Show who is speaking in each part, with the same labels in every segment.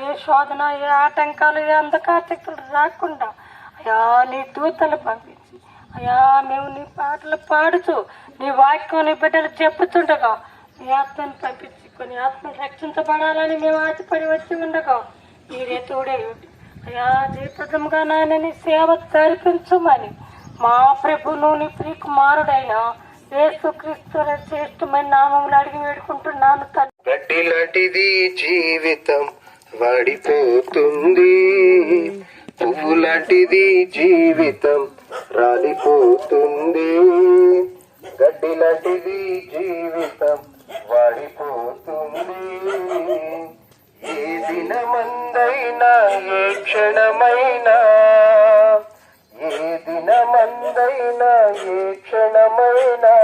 Speaker 1: ఏ శోధన, ఏ ఆటంకాలు, ఏ అంధకారశక్తులు రాకుండా అయ్యా నీ దూతలు పంపించి అయ్యా మేము నీ పాటలు పాడుతూ నీ వాక్యం నీ బిడ్డలు చెప్పుతుండగా నీ ఆత్మను పంపించి కొన్ని ఆత్మలు రక్షించబడాలని మేము ఆశపడి వచ్చి ఉండగా మీరే తోడే అయ్యా జయప్రదంగా నాయనని సేవ జరిపించమని మా ప్రభును నీ ప్రియకుమారుడైన యేసుక్రీస్తు శ్రేష్టమైన నామములు అడిగి వేడుకుంటున్నాను.
Speaker 2: గడ్డి లాంటిది జీవితం వాడిపోతుంది, పువ్వు లాంటిది జీవితం రాలిపోతుంది. గడ్డి లాంటిది జీవితం వాడిపోతుంది. ఏ దినమందైనా ఏ క్షణమైనా, ఏ దినమందైనా ఏ క్షణమైనా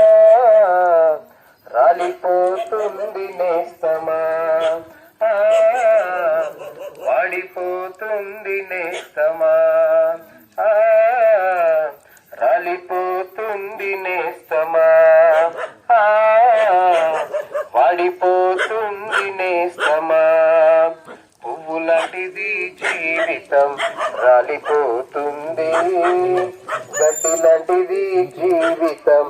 Speaker 2: రాలిపోతుంది నేస్తమా, వాడిపోతుంది నేస్తమా, రాలిపోతుంది నేస్తమా, వాడిపోతుంది నేస్తమా. పువ్వు లాంటిది జీవితం రాలిపోతుంది, గడ్డి లాంటిది జీవితం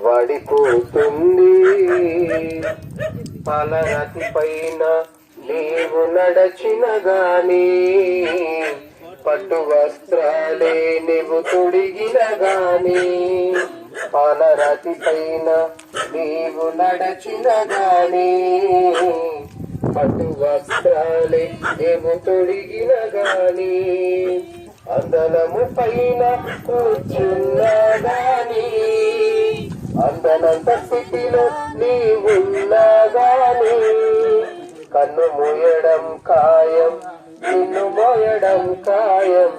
Speaker 2: వాడిపోతుంది. పాలరాతి పైన నీవు నడచిన గాని, పట్టు వస్త్రాలే నీవు తొడిగిన గాని, పాలరాతి పైన నీవు నడచిన గాని, పట్టు వస్త్రాలే నీవు తొడిగిన గాని, అందనము పైన కూర్చున్నా గాని, అందనంత స్థితిలో నీవున్నా గాని, కన్ను మూయడం ఖాయం, నిన్ను మోయడం ఖాయం,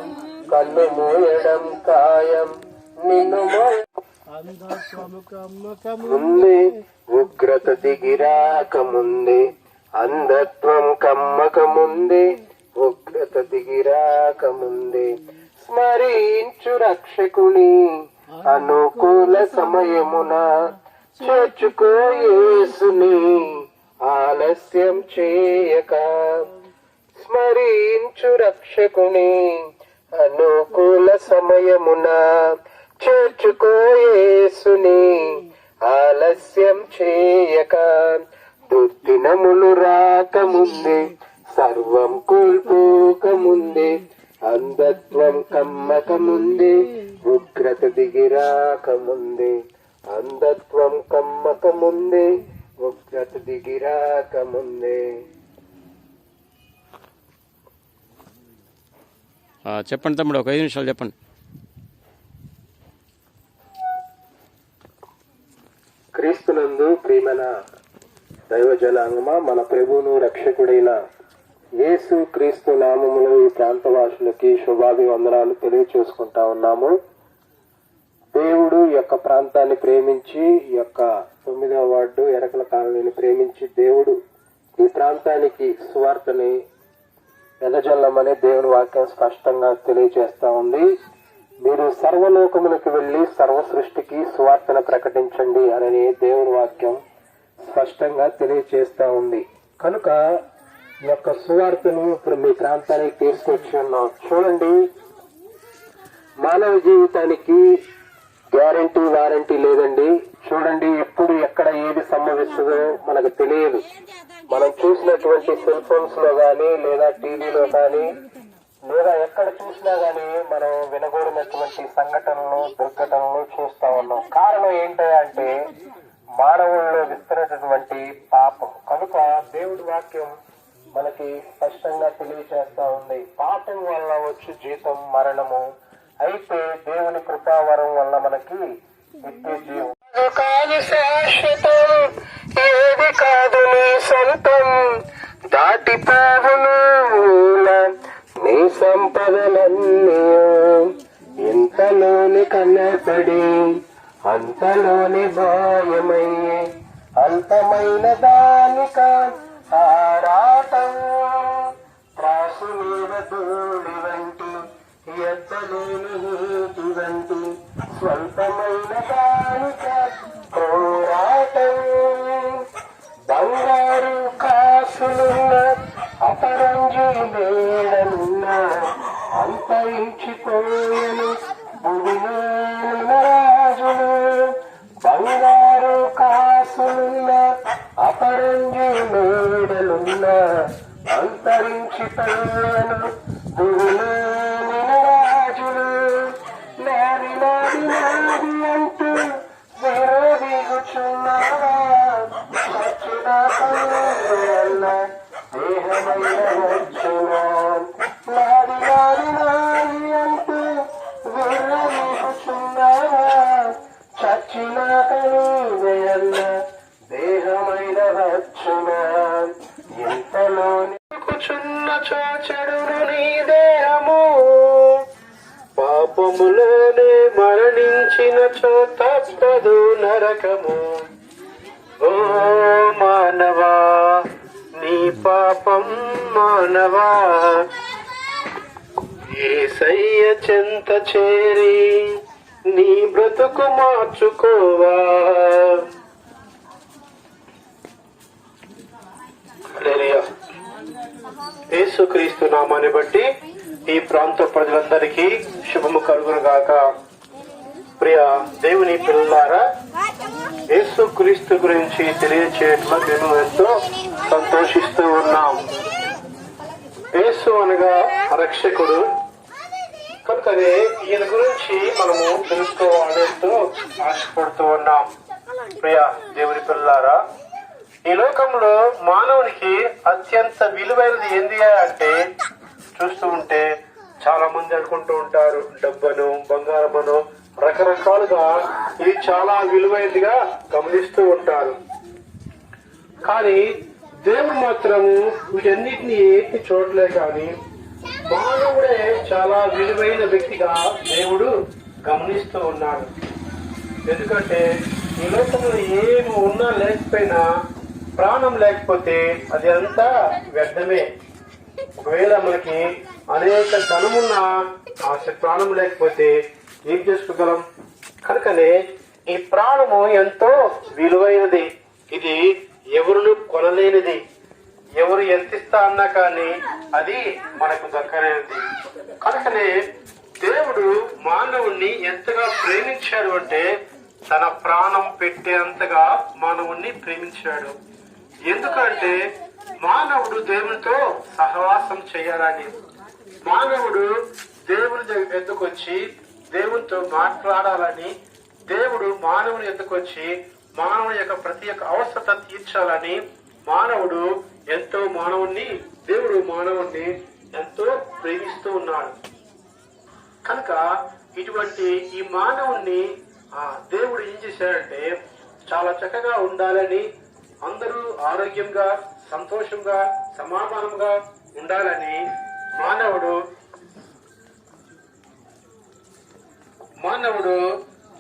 Speaker 2: కన్ను మూయడం ఖాయం, నిన్ను ముందే ఉగ్రత దిగిరాక ముందే, అంధత్వం కమ్మక ముందే, ఉగ్రత దిగిరాక ముందే, స్మరించు రక్షకుని అనుకూల సమయమున, చేర్చుకో యేసుని ఆలస్యం చేయక. స్మరించు రక్షకుని అనుకూల సమయమున, చేర్చుకో యేసుని ఆలస్యం చేయక. దుర్దినములు రాకముందే, సర్వం కోల్పోక ముందే, అంధత్వం కమ్మక ముందే, ఉగ్రత దిగిరాక ముందే, అంధత్వం కమ్మక ముందే, ఉగ్రత దిగిరాక ముందే.
Speaker 3: చెప్పండి తమ్ముడు, ఒక 5 నిమిషాలు చెప్పండి.
Speaker 2: క్రీస్తునందు ప్రియమైన దైవజనాంగమా, మన ప్రభువును రక్షకుడైన యేసు క్రీస్తు నామములో ఈ ప్రాంతవాసులకి శుభాభివందనాలు తెలియచేసుకుంటా ఉన్నాము. దేవుడు ఈ యొక్క ప్రాంతాన్ని ప్రేమించి, ఈ యొక్క 9వ వార్డు ఎరకల కాలనీని ప్రేమించి దేవుడు ఈ ప్రాంతానికి సువార్తని వెదజల్లమని దేవుని వాక్యం స్పష్టంగా తెలియజేస్తా ఉంది. మీరు సర్వలోకములకు వెళ్లి సర్వ సృష్టికి సువార్తను ప్రకటించండి అని దేవుని వాక్యం స్పష్టంగా తెలియజేస్తా ఉంది. కనుక ఈ యొక్క సువార్తను ఇప్పుడు మీ ప్రాంతానికి తీసుకొచ్చి ఉన్నాం. చూడండి, మానవ జీవితానికి గ్యారంటీ వారంటీ లేదండి. చూడండి, ఎప్పుడు ఎక్కడ ఏది సంభవిస్తుందో మనకు తెలియదు. మనం చూసినటువంటి సెల్ ఫోన్స్ లో గానీ, లేదా టీవీలో కానీ, లేదా ఎక్కడ చూసినా గానీ మనం వినకూడనటువంటి సంఘటనలు, దుర్ఘటనలు చూస్తా ఉన్నాం. కారణం ఏంటంటే మానవుల్లో విస్తున్నటువంటి పాపం. కనుక దేవుడి వాక్యం మనకి స్పష్టంగా తెలియజేస్తా ఉంది. పాపం వల్ల వచ్చి జీతం మరణము, అయితే దేవుని కృపావరం వల్ల మనకి నిత్య జీవం. కాదు శాశ్వతం, ఏది కాదు నీ సొంతం, దాటిపోవును నీ సంపదలన్నీ. ఇంతలోని కన్నపడి అంతలోని భయమయ్యే, అంతమైన దానిక ఆరాటం. త్రాసు మీద ధూళి వంటి, ఎత్తలేని నీటి వంటి, స్వల్పమైన దానిక పోరాటం. బంగారు కాసులున్న అపరంగ మేడలున్న అంతరించిపోయెను భూమిలోని రాజులు. బంగారు కాసులున్న అపరంజి మేడలున్న అంతరించిపోయెను భూమిలోని రాజులు. నాది నాది నాది అంటూ విరోధిగుచున్నావా, దేహమైన వచ్చునా. నాది నాది నాది అంటూ విరోధిగుచున్నావా, చచ్చినాక నీవెల్ల దేహమైన వచ్చునా. ఇంతలోని కూర్చున్న చోచెడును నీ దేహము, పాపములోనే మరణించిన చో తప్పదు నరకము. ఓ మానవా నీ పాపం మానవా, యేసయ్య చెంత చేరి నీ బ్రతుకు మార్చుకోవా. హల్లెలూయా. యేసుక్రీస్తు నామాన్ని బట్టి ఈ ప్రాంత ప్రజలందరికీ శుభము కలుగును గాక. ప్రియ దేవుని పిల్లలారా, యేసుక్రీస్తు గురించి తెలియచేయట్లో మేము ఎంతో సంతోషిస్తూ ఉన్నాం. యేసు అనగా రక్షకుడు కనుకనే ఈయన గురించి మనము తెలుసుకోవాలంటూ ఆశపడుతూ ఉన్నాం. ప్రియ దేవుని పిల్లలారా, ఈ లోకంలో మానవునికి అత్యంత విలువైనది ఏంది అంటే చూస్తూ ఉంటే చాలా మంది అనుకుంటూ ఉంటారు డబ్బను, బంగారమును, రకరకాలుగా ఇది చాలా విలువైనదిగా గమనిస్తూ ఉంటారు. కానీ దేవుడు మాత్రము వీటన్నిటిని ఏమి చూడలే. కానీ మానవుడే చాలా విలువైన వ్యక్తిగా దేవుడు గమనిస్తూ ఉన్నాడు. ఎందుకంటే ఈ లోకంలో ఏమి ఉన్నా లేకపోయినా ప్రాణం లేకపోతే అది అంతా వ్యర్థమే. ఒకవేళ మనకి అనేక ధనమున్న ప్రాణం లేకపోతే ఏం చేసుకోగలం? కనుకనే ఈ ప్రాణము ఎంతో విలువైనది. ఇది ఎవరును కొనలేనిది. ఎవరు ఎంత ఇస్తా అన్నా కానీ అది మనకు దక్కలేనిది. కనుకనే దేవుడు మానవుణ్ణి ఎంతగా ప్రేమించాడు అంటే తన ప్రాణం పెట్టేంతగా మానవుణ్ణి ప్రేమించాడు. ఎందుకంటే మానవుడు దేవునితో సహవాసం చేయాలని, మానవుడు దేవుని ఎద్దుకు వచ్చి దేవునితో మాట్లాడాలని, దేవుడు మానవుని ఎద్దుకు వచ్చి మానవుని యొక్క ప్రతి ఒక్క అవసరత తీర్చాలని మానవుడు దేవుడు మానవుణ్ణి ఎంతో ప్రేమిస్తూ ఉన్నాడు. కనుక ఇటువంటి ఈ మానవుణ్ణి దేవుడు ఏం చేశాడంటే చాలా చక్కగా ఉండాలని, అందరూ ఆరోగ్యంగా, సంతోషంగా, సమాధానంగా ఉండాలని మానవుడు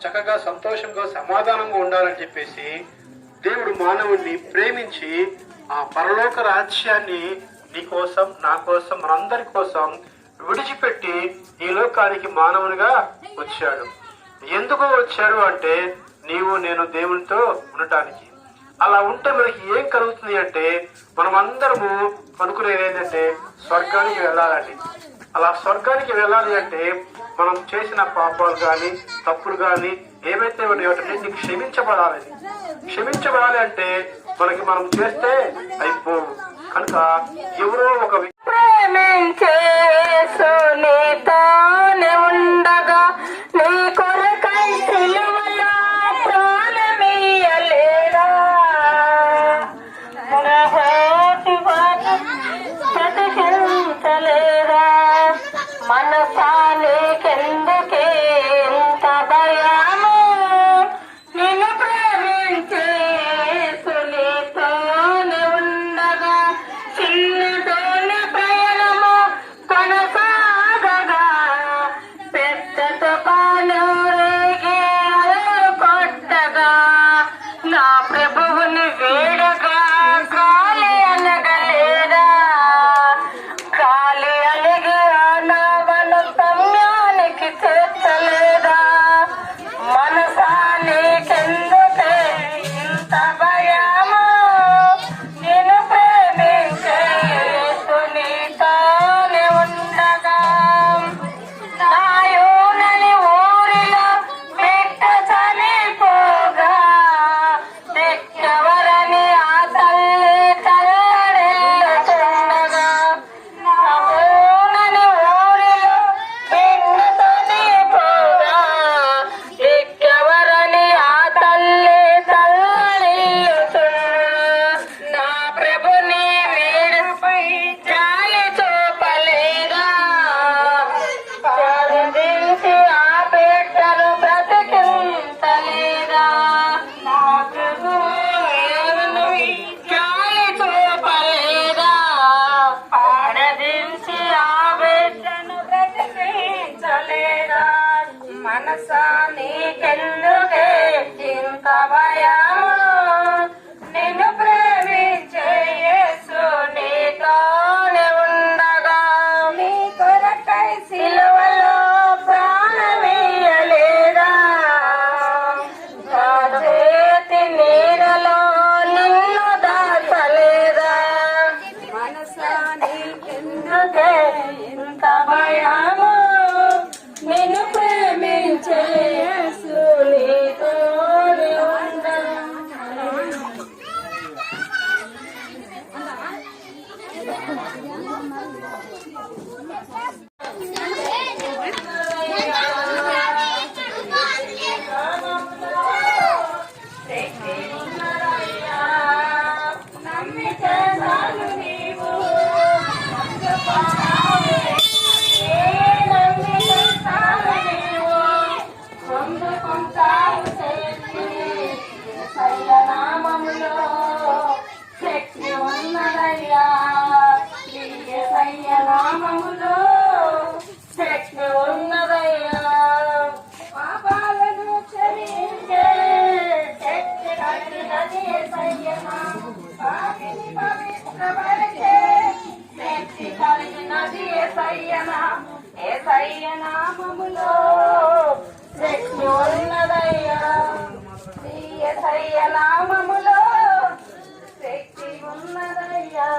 Speaker 2: చక్కగా సంతోషంగా సమాధానంగా ఉండాలని చెప్పేసి దేవుడు మానవుడిని ప్రేమించి ఆ పరలోక రాజ్యాన్ని నీ కోసం, నా కోసం, మనందరి కోసం విడిచిపెట్టి ఈ లోకానికి మానవునిగా వచ్చాడు. ఎందుకు వచ్చాడు అంటే నీవు నేను దేవునితో ఉండటానికి. అలా ఉంటే మనకి ఏం కలుగుతుంది అంటే మనం అందరము అనుకునేది ఏంటంటే స్వర్గానికి వెళ్ళాలని. అలా స్వర్గానికి వెళ్ళాలి అంటే మనం చేసిన పాపాలు గాని, తప్పులు గాని ఏమైతే ఉన్నాయో క్షమించబడాలని. క్షమించబడాలి అంటే మనకి మనం చేస్తే అయిపోవు. కనుక ఎవరో ఒక
Speaker 1: ఉండగా నీ కొరకై సిలువలో ప్రాణమియ్యలేదా, ప్రతిష్ఠించలేదా, మనసానికెందుకే ఇంత భయము, నిన్ను ప్రేమించే సునీతోనే ఉండగా చిన్నతోనే ఎందుకే ఇంత భయము నిన్ను ప్రేమించే యేసు నీతోనే ఉండగా. నామములో శక్తి ఉన్నదయ్యా, పాపాలను క్షమించే శక్తి కలిగినది యేసయ్య నామము, పాపిని పవిత్రపరిచే శక్తి కలిగినది యేసయ్య నామము, యేసయ్య నామములో శక్తి ఉన్నదయ్యా, యేసయ్య నామములో శక్తి ఉన్నదయ్యా.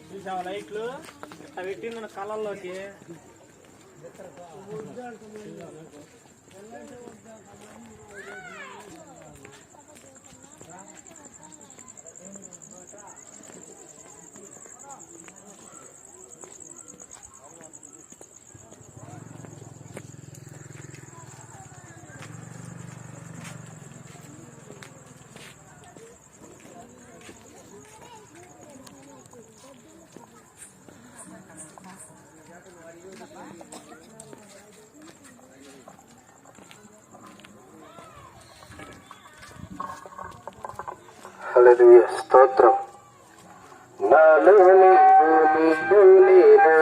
Speaker 4: చూసావా లైట్లు అవి పెట్టింది మన కళ్ళల్లోకి.
Speaker 2: హల్లెలూయా, స్తోత్రం. నాలో నీవు నేను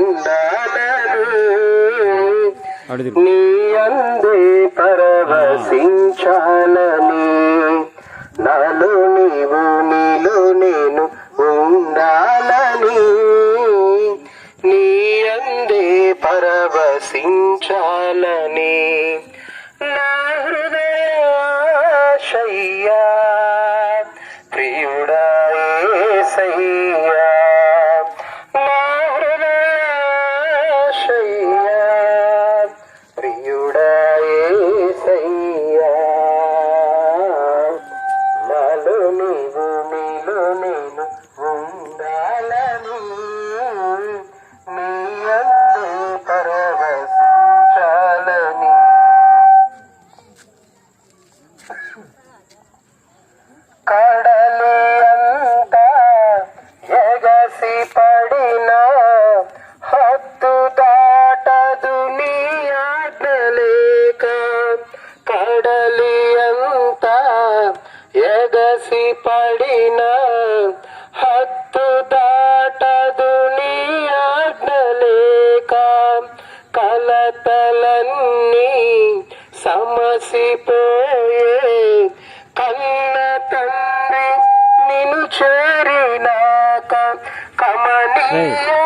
Speaker 2: ఉండాలని నీ అందే పరవశించాలని, నాలో నీవు నీలో నేను ఉండాలని నీ అందే పరవశించాలని నా హృదయాశయ్యా ప్రియుడా యేసయ్యా, నా హృదయాశయ్యా ప్రియుడా యేసయ్యా, నాలో నీవు నీలో నేను ఉండాలని నీ అందే పరవశించాలని. కడలి అంతా ఎగసి పడిన హద్దు దాటదు నీ ఆజ్ఞలేక, కడలి అంతా ఎగసి పడిన హద్దు దాటదు నీ ఆజ్ఞలేక, కలతలన్నీ సమసిపోయే కన్న తండ్రి నిన్ను చేరినాక, కమనీయమైనది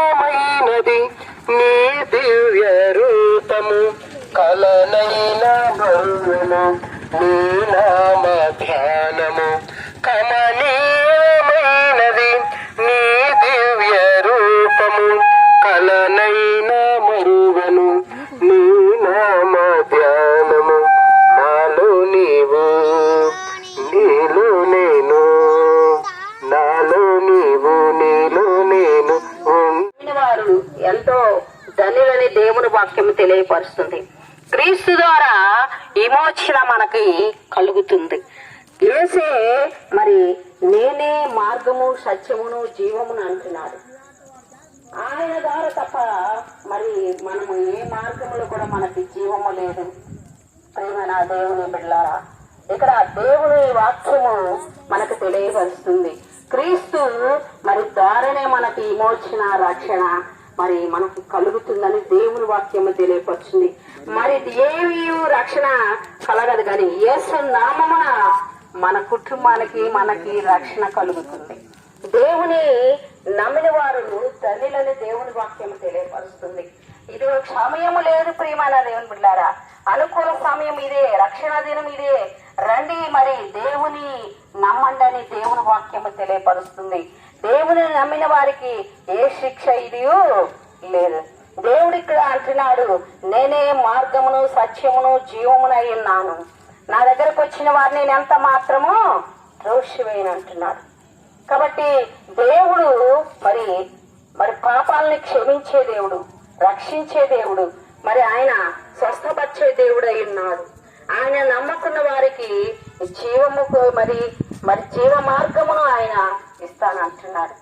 Speaker 2: నీ దివ్య రూపము, కలనైన బరువును నీ నామ ధ్యానము, కమనీయమైనది నీ దివ్య రూపము, కలనైన మరువను నీ నామ ధ్యానము, నాలో నీవు నీలో నేను, నాలో నీవు నీలో నేను.
Speaker 5: వారు ఎంతో ధనులని దేవుని వాక్యం తెలియపరుస్తుంది. క్రీస్తు ద్వారా విమోచన మనకి కలుగుతుంది. యేసే మరి నేనే మార్గము సత్యమును జీవమును అంటున్నాడు. ఆయన ద్వారా తప్ప మరి మనము ఏ మార్గములో కూడా మనకి జీవము లేదు. ప్రియమైన దేవుని బిడ్డలారా, ఇక్కడ దేవుని వాక్యము మనకు తెలియపరుస్తుంది. క్రీస్తు మరి ద్వారానే మనకి విమోచన రక్షణ మరి మనకు కలుగుతుందని దేవుని వాక్యము తెలియపరుస్తుంది. మరి ఏవి రక్షణ కలగదు కానీ యేసు నామమున మన కుటుంబానికి మనకి రక్షణ కలుగుతుంది. దేవుని నమ్మిన వారు తల్లిలని దేవుని వాక్యము తెలియపరుస్తుంది. ఇది సమయము లేదు ప్రియమైన దేవుని బిడ్డలారా, అనుకూల సమయం ఇదే, రక్షణ దినం ఇదే. రండి మరి దేవుని నమ్మండి అని దేవుని వాక్యము తెలియపరుస్తుంది. దేవుని నమ్మిన వారికి ఏ శిక్ష ఇది లేదు. దేవుడు ఇక్కడ అంటున్నాడు, నేనే మార్గమును సత్యమును జీవమునై ఉన్నాను, నా దగ్గరకు వచ్చిన వారిని నేను ఎంత మాత్రమో త్రోసివేయను అంటున్నాడు. కాబట్టి దేవుడు మరి మరి పాపాలని క్షమించే దేవుడు, రక్షించే దేవుడు, మరి ఆయన స్వస్థపరిచే దేవుడు అయి ఉన్నాడు. ఆయన నమ్ముకున్న వారికి జీవముకు మరి మరి జీవ మార్గమును ఆయన ఇస్తానంటున్నాడు.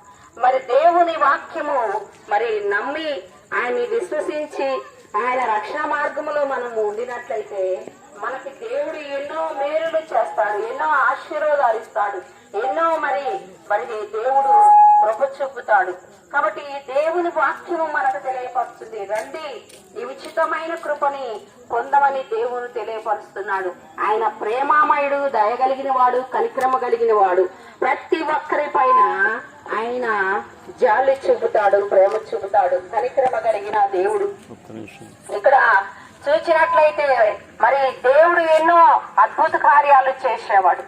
Speaker 5: మరి దేవుని వాక్యము మరి నమ్మి ఆయన్ని విశ్వసించి ఆయన రక్షణ మార్గములో మనం ఉండినట్లయితే మనకి దేవుడు ఎన్నో మేలులు చేస్తాడు, ఎన్నో ఆశీర్వాదాలు ఇస్తాడు, ఎన్నో మరి దేవుడు కృప చూపుతాడు. కాబట్టి ఈ దేవుని వాక్యము మనకు తెలియపరుస్తుంది. రండి ఈ ఉచితమైన కృపని పొందమని దేవుడు తెలియపరుస్తున్నాడు. ఆయన ప్రేమామయుడు, దయగలిగిన వాడు, కనిక్రమ కలిగిన వాడు. ప్రతి ఒక్కరి పైన ఆయన జాలి చూపుతాడు, ప్రేమ చూపుతాడు, కనిక్రమ కలిగిన దేవుడు. ఇక్కడ చూసినట్లయితే మరి దేవుడు ఎన్నో అద్భుత కార్యాలు చేసేవాడు,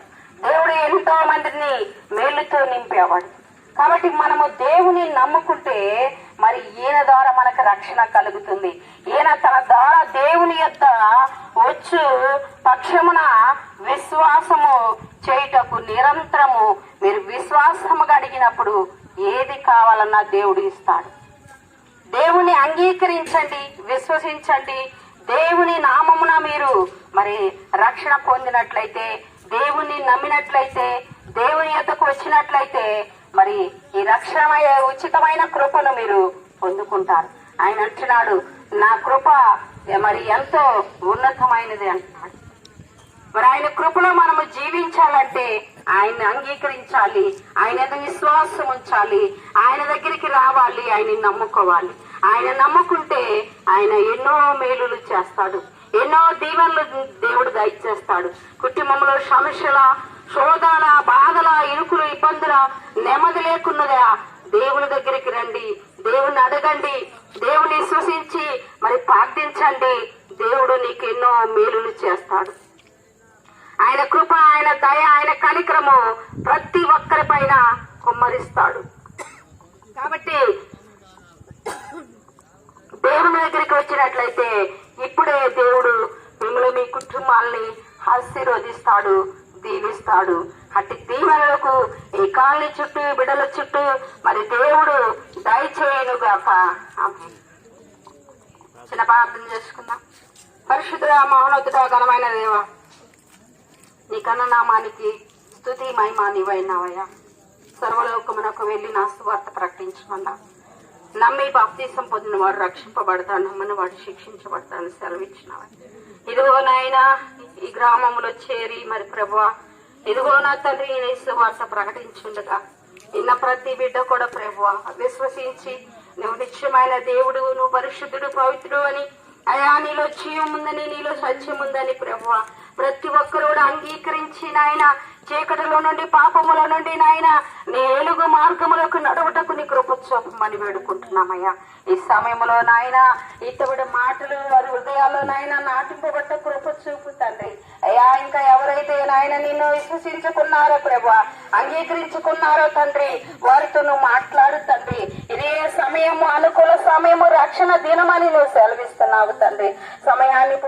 Speaker 5: దేవుడు ఎంతో మందిని మేలుతో నింపేవాడు. కాబట్టి మనము దేవుని నమ్ముకుంటే మరి ఈయన ద్వారా మనకు రక్షణ కలుగుతుంది. ఈయన తన ద్వారా దేవుని యొక్క వచ్చు పక్షమున విశ్వాసము చేయుటకు నిరంతరము మీరు విశ్వాసముగా అడిగినప్పుడు ఏది కావాలన్నా దేవుడు ఇస్తాడు. దేవుని అంగీకరించండి, విశ్వసించండి. దేవుని నామమున మీరు మరి రక్షణ పొందినట్లయితే, దేవుని నమ్మినట్లయితే, దేవుని యొద్దకు వచ్చినట్లయితే మరి ఈ రక్షణ ఉచితమైన కృపను మీరు పొందుకుంటారు. ఆయన అంటున్నాడు, నా కృప మరి ఎంతో ఉన్నతమైనది అంటున్నాడు. మరి ఆయన కృపలో మనము జీవించాలంటే ఆయన్ని అంగీకరించాలి, ఆయన విశ్వాసం ఉంచాలి, ఆయన దగ్గరికి రావాలి, ఆయన్ని నమ్ముకోవాలి. ఆయన నమ్ముకుంటే ఆయన ఎన్నో మేలులు చేస్తాడు, ఎన్నో దీవెనలు దేవుడు దయచేస్తాడు. కుటుంబంలో సమస్యల, శోధన, బాధల, ఇరుకులు, ఇబ్బందుల, నెమ్మది లేకున్నదా దేవుని దగ్గరికి రండి, దేవుని అడగండి, దేవుని విశ్వసించి మరి ప్రార్థించండి. దేవుడు నీకు ఎన్నో మేలులు చేస్తాడు. ఆయన కృప, ఆయన దయ, ఆయన కనికరము ప్రతి ఒక్కరి పైన కుమ్మరిస్తాడు. కాబట్టి దేవుని దగ్గరికి వచ్చినట్లయితే ఇప్పుడే దేవుడు మిమ్మల్ని, మీ కుటుంబాలని ఆశీర్వదిస్తాడు, దీవిస్తాడు. అట్టి దీవెనలకు ఈ కాలనీ చుట్టూ, బిడ్డల చుట్టూ మరి దేవుడు దయచేయనుగాక. చిన్న ప్రార్థన చేసుకుందాం. పరిశుద్ధుడా, మహోన్నతుడా, ఘనమైన దేవ, నీ కన్ననామానికి స్తుతి మహిమ నీవైనావయ్యా. సర్వలోకమునకు వెళ్లి నా సువార్త ప్రకటించమన్నా. నమ్మి బాప్తీసం పొందిన వాడు రక్షింపబడతాడు, నమ్మని వాడు శిక్షించబడతాడని సెలవిచ్చినావా. ఇదిగో నాయనా, ఈ గ్రామంలో చేరి మరి ప్రభువా, ఇదిగో నా తండ్రి నీ సువార్త ప్రకటించుండగా నిన్న ప్రతి బిడ్డ కూడా ప్రభువా విశ్వసించి నువ్వు నిత్యమైన దేవుడు, నువ్వు పరిశుద్ధుడు, పవిత్రుడు అని, అయా నీలో జీవం ఉందని, నీలో సత్యం ఉందని ప్రభువా ప్రతి ఒక్కరు కూడా అంగీకరించి నాయన చీకటిలో నుండి, పాపముల నుండి నాయన నీ ఏలుగు మార్గములకు నడవటకు నీ కృప చూపమని వేడుకుంటున్నామయ్యా. ఈ సమయంలో నాయన ఇతడు మాటలు వారి హృదయాల్లో నాయన నాటింపబట్ట కృప చూపు తండ్రి. అయ్యా, ఇంకా ఎవరైతే నాయన నిన్ను విశ్వసించుకున్నారో ప్రభా, అంగీకరించుకున్నారో తండ్రి, వారితో నువ్వు మాట్లాడు తండ్రి. ఇదే సమయము, అనుకూల సమయము, రక్షణ దినమని నువ్వు సెలవిస్తున్నావు తండ్రి. సమయాన్ని